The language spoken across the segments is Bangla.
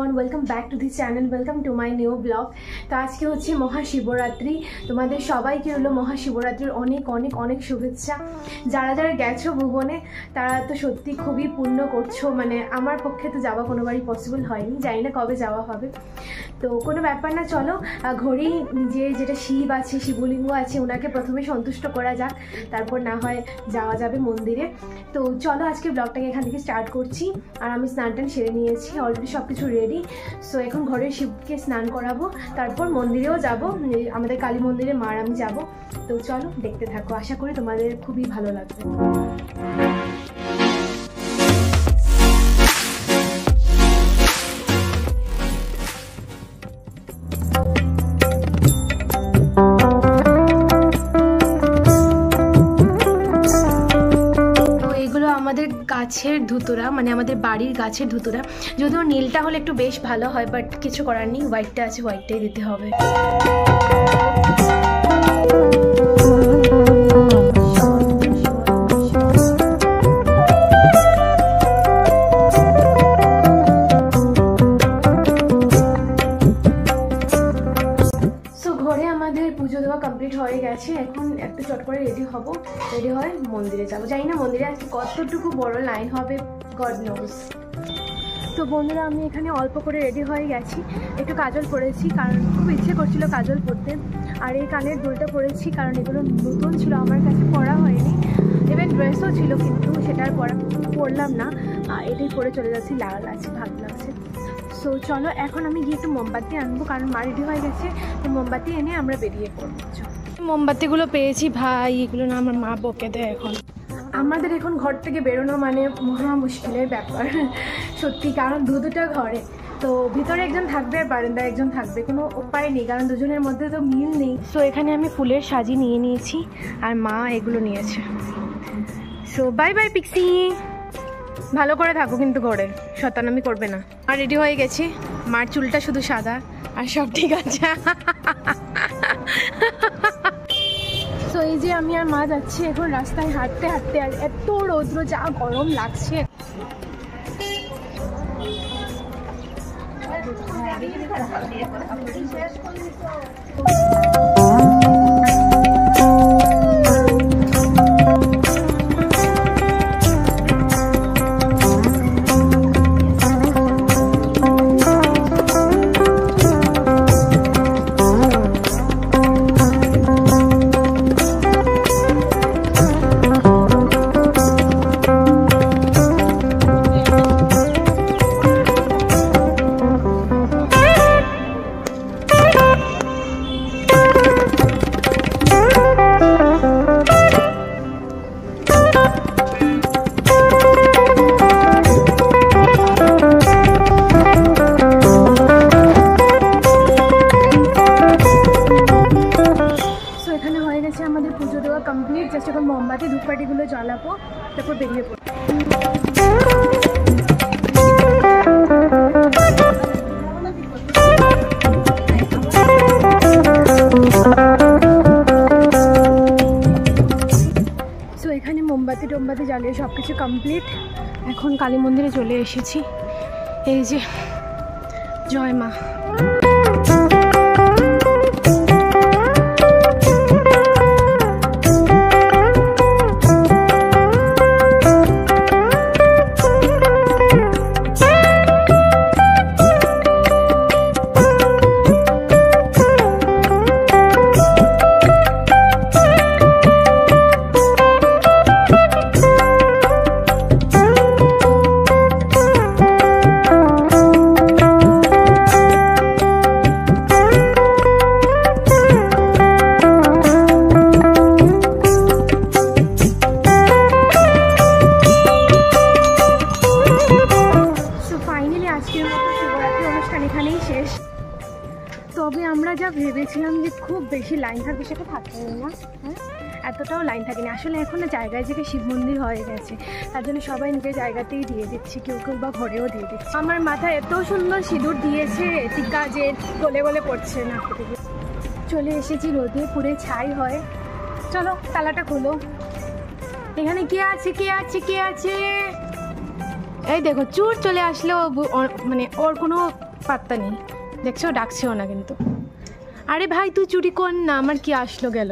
Everyone, welcome back to this channel, welcome to my new blog. तो आज के होच्छे महाशिवरात्रि। तुम्हारे सबाइके हलो महाशिवरात्रिर अनेक अनेक अनेक शुभेच्छा। যারা যারা গেছো ভুবনে তারা তো সত্যি খুবই পূর্ণ করছো। মানে আমার পক্ষে তো যাওয়া কোনোবারই পসিবল হয়নি, জানি না কবে যাওয়া হবে। তো কোনো ব্যাপার না, চলো ঘরেই নিজের যেটা শিব আছে, শিবলিঙ্গ আছে, ওনাকে প্রথমে সন্তুষ্ট করা যাক, তারপর না হয় যাওয়া যাবে মন্দিরে। তো চলো আজকে ব্লগটাকে এখান থেকে স্টার্ট করছি। আর আমি স্নান টান সেরে নিয়েছি, অলরেডি সব কিছু রেডি। সো এখন ঘরের শিবকে স্নান করাবো, তারপর মন্দিরেও যাব, আমাদের কালী মন্দিরে মার আমি যাব। তো চলো দেখতে থাকো, আশা করি তোমাদের খুবই ভালো লাগবে। আমাদের গাছের ধুতুরা, মানে আমাদের বাড়ির গাছের ধুতুরা, যদিও নীলটা হলে একটু বেশ ভালো হয়, বাট কিছু করার নেই, হোয়াইটটা আছে, হোয়াইটটাই দিতে হবে। পুজো দেওয়া কমপ্লিট হয়ে গেছে, এখন একটু চট করে রেডি হব, রেডি হয়ে মন্দিরে যাবো। জানি না মন্দিরে আজকে কতটুকু বড় লাইন হবে, গড নোজ। তো বন্ধুরা, আমি এখানে অল্প করে রেডি হয়ে গেছি, একটু কাজল পরেছি কারণ খুব ইচ্ছে করছিল কাজল পরতে। আর এই কানের দুলটা পরেছি কারণ এগুলো নতুন ছিল, আমার কাছে পরা হয়নি। ইভেন ড্রেসও ছিল কিন্তু সেটা আর পরলাম না, এটাই পরে চলে যাচ্ছি, লাল আছে, ভালো লাগছে। সো চলো এখন আমি গিয়ে একটু মোমবাতি আনবো, কারণ মা রেডি হয়ে গেছে। তো মোমবাতি এনে আমরা বেরিয়ে পড়বো। মোমবাতিগুলো পেয়েছি ভাই, এগুলো না আমার মা বকে দেয় এখন। আমাদের এখন ঘর থেকে বেরোনো মানে মহা মুশকিলের ব্যাপার সত্যি, কারণ দুটা ঘরে, তো ভিতরে একজন থাকবে আর বারান্দায় একজন থাকবে, কোনো উপায় নেই, কারণ দুজনের মধ্যে তো মিল নেই। সো এখানে আমি ফুলের সাজি নিয়ে নিয়েছি আর মা এগুলো নিয়েছে। সো বাই বাই পিক্সি, ভালো করে থাকো কিন্তু ঘরে, শয়তানামি করবে না। আর রেডি হয়ে গেছি, মার চুলটা শুধু সাদা আর সব ঠিক আছে। সো এই যে আমি আর মা যাচ্ছি এখন রাস্তায় হাঁটতে হাঁটতে, আর এত রৌদ্র, যা গরম লাগছে। আমাদের পুজো দেওয়া কমপ্লিট, জাস্ট এখন মোমবাতি ধূপকাঠিগুলো জ্বালাবো, তারপর বেরিয়ে পড়বো। সো এখানে মোমবাতি টোমবাতি জ্বালিয়ে সব কিছু কমপ্লিট, এখন কালী মন্দিরে চলে এসেছি। এই যে জয় মা। তবে আমরা যা ভেবেছিলাম যে খুব বেশি লাইন থাকবে, সেটা থাকবে না। হ্যাঁ, এতটাও লাইন থাকেনি আসলে। এখন জায়গায় জায়গায় শিব মন্দির হয়ে গেছে, তার জন্য সবাই নিজের জায়গাতেই দিয়ে দিচ্ছে, কেউ কেউ বা ঘরেও দিয়ে দিচ্ছে। আমার মাথায় এত সুন্দর সিঁদুর দিয়েছে টিকা যে গলে গলে পড়ছে না। চলে এসেছি রোদে, পুরে ছাই হয়। চলো তালাটা খোলো। এখানে কে আছে কে আছে কে আছে? এই দেখো চুর চলে আসলো, মানে ওর কোনো পাত্তা নেই, দেখছো ডাকছেও না কিন্তু। আরে ভাই তুই চুরি কর না, আমার কি আসলো গেল।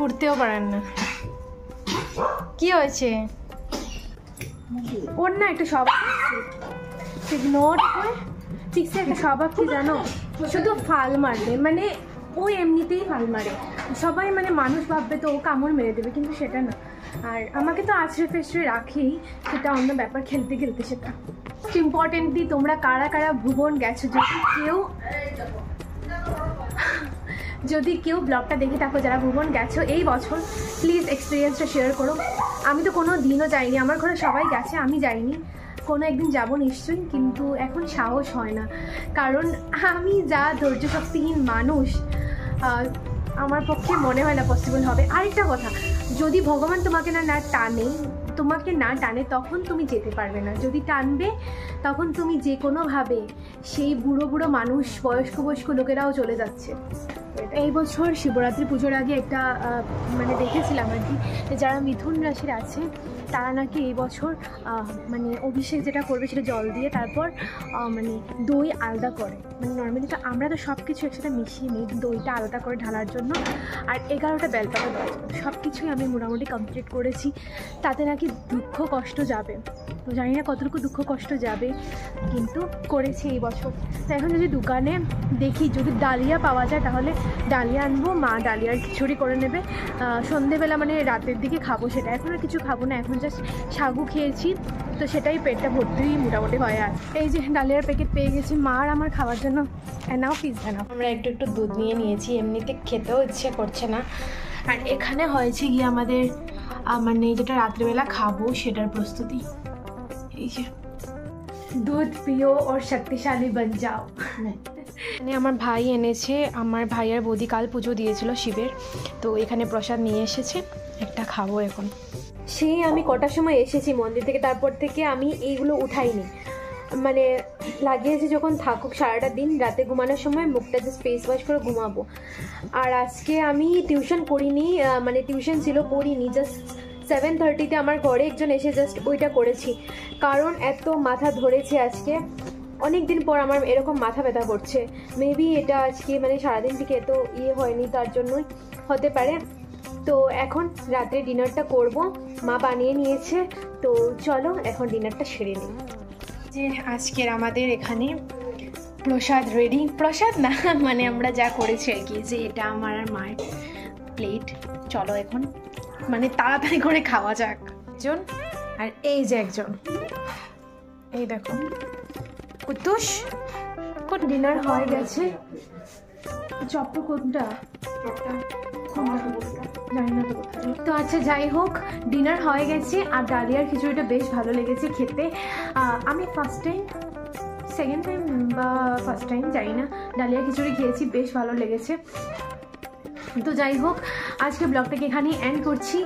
উঠতেও পারেন না, কি হয়েছে ওর? না একটা স্বভাব ঠিকছে, একটা স্বভাব কি জানো, শুধু ফাল মারবে, মানে ও এমনিতেই ফাল মারে। সবাই মানে মানুষ ভাববে তো ও কামড় মেরে দেবে, কিন্তু সেটা না। আর আমাকে তো আছড়ে ফেসড়ে রাখেই, সেটা অন্য ব্যাপার, খেলতে খেলতে সেটা। ইম্পর্টেন্টলি তোমরা কারা কারা ভুবন গেছো, যদি কেউ ব্লগটা দেখে থাকো যারা ভুবন গেছো এই বছর, প্লিজ এক্সপিরিয়েন্সটা শেয়ার করো। আমি তো কোনো দিনও যাইনি, আমার ঘরে সবাই গেছে, আমি যাইনি। কোনো একদিন যাব নিশ্চয়ই, কিন্তু এখন সাহস হয় না, কারণ আমি যা ধৈর্য শক্তিহীন মানুষ, আমার পক্ষে মনে হয় না পসিবল হবে। আরেকটা কথা, যদি ভগবান তোমাকে না টানে তখন তুমি যেতে পারবে না। যদি টানবে তখন তুমি যে কোনোভাবে, সেই বুড়ো বুড়ো মানুষ, বয়স্ক লোকেরাও চলে যাচ্ছে। এই বছর শিবরাত্রি পুজোর আগে একটা মানে দেখেছিলাম আর কি, যারা মিথুন রাশির আছে তারা নাকি এই বছর মানে অভিষেক যেটা করবে সেটা জল দিয়ে, তারপর মানে দই আলাদা করে, মানে নর্মালি তো আমরা তো সব কিছু একসাথে মিশিয়ে নিই, দইটা আলাদা করে ঢালার জন্য, আর 11টা বেলপাতা দেওয়ার জন্য। সব কিছুই আমি মোটামুটি কমপ্লিট করেছি। তাতে নাকি দুঃখ কষ্ট যাবে, তো জানি না কতটুকু দুঃখ কষ্ট যাবে, কিন্তু করেছি এই বছর। তো এখন যদি দোকানে দেখি যদি ডালিয়া পাওয়া যায় তাহলে ডালিয়া আনবো, মা ডালিয়ার খিচুড়ি করে নেবে সন্ধেবেলা, মানে রাতের দিকে খাবো সেটা। এখন আর কিছু খাবো না, এখন জাস্ট সাগু খেয়েছি, তো সেটাই পেটটা ভর্তি মোটামুটি হয়। আর এই যে ডালিয়ার প্যাকেট পেয়ে গেছি মার আমার খাওয়ার জন্য, নাও পিস বানাও। আমরা একটু দুধ নিয়েছি, এমনিতে খেতেও ইচ্ছে করছে না। আর এখানে হয়েছে গিয়ে আমাদের মানে যেটা রাত্রিবেলা খাবো সেটার প্রস্তুতি। এই যে দুধ পিও और শক্তিশালী बन जाओ। মানে আমার ভাই এনেছে, আমার ভাই আর বৌদি কাল পুজো দিয়েছিল শিবের, তো এখানে প্রসাদ নিয়ে এসেছে, একটা খাবো এখন। সেই আমি কটার সময় এসেছি মন্দির থেকে, তারপর থেকে আমি এইগুলো উঠাইনি, মানে লাগিয়েছি যখন থাকুক সারাটা দিন, রাতে ঘুমানোর সময় মুখটা জাস্ট ফেস ওয়াশ করে ঘুমাবো। আর আজকে আমি টিউশন করিনি, মানে টিউশন ছিল পড়িনি, জাস্ট 7:30-তে আমার ঘরে একজন এসে জাস্ট ওইটা করেছি, কারণ এত মাথা ধরেছে আজকে। অনেক দিন পর আমার এরকম মাথা ব্যথা করছে, মেবি এটা আজকে মানে সারাদিন থেকে এত হয়নি, তার জন্যই হতে পারে। তো এখন রাতে ডিনারটা করব, মা বানিয়ে নিয়েছে, তো চলো এখন ডিনারটা সেরে নিই। যে আজকের আমাদের এখানে প্রসাদ রেডি, প্রসাদ না মানে আমরা যা করেছি আর কি, যে এটা আমার আর মায়ের প্লেট। চলো এখন মানে তাড়াতাড়ি করে খাওয়া যাক। একজন আর এই যে একজন, এই দেখো কুতুস, কোন ডিনার হয়ে গেছে। চপ্পল কোনটা? জানি না তো। তো আচ্ছা যাই হোক, ডিনার হয়ে গেছে, আর ডালিয়ার খিচুড়িটা বেশ ভালো লেগেছে খেতে। আমি সেকেন্ড টাইম বা ফার্স্ট টাইম জানি না, ডালিয়া খিচুড়ি খেয়েছি, বেশ ভালো লেগেছে। তো যাই হোক, আজকে ব্লগটাকে এখানেই এন্ড করছি।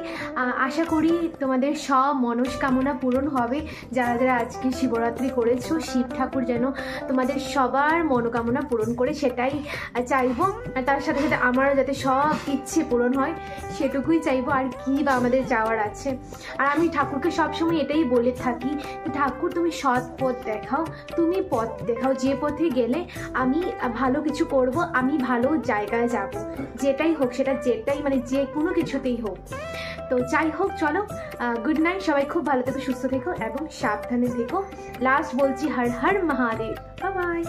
আশা করি তোমাদের সব মনস্কামনা পূরণ হবে, যারা যারা আজকে শিবরাত্রি করেছো। শিব ঠাকুর যেন তোমাদের সবার মনোকামনা পূরণ করে, সেটাই চাইবো। তার সাথে সাথে আমারও যাতে সব ইচ্ছে পূরণ হয় সেটুকুই চাইবো, আর কি বা আমাদের যাওয়ার আছে। আর আমি ঠাকুরকে সবসময় এটাই বলে থাকি, ঠাকুর তুমি সৎ পথ দেখাও, তুমি পথ দেখাও, যে পথে গেলে আমি ভালো কিছু করব, আমি ভালো জায়গায় যাব, যেটাই হোক সেটা, যেটাই মানে যে কোনো কিছুতেই হোক। তো যাই হোক, চলো গুড নাইট, সবাই খুব ভালো থেকো, সুস্থ থেকো এবং সাবধানে থেকো। লাস্ট বলছি হর হর মহাদেব, বাই বাই।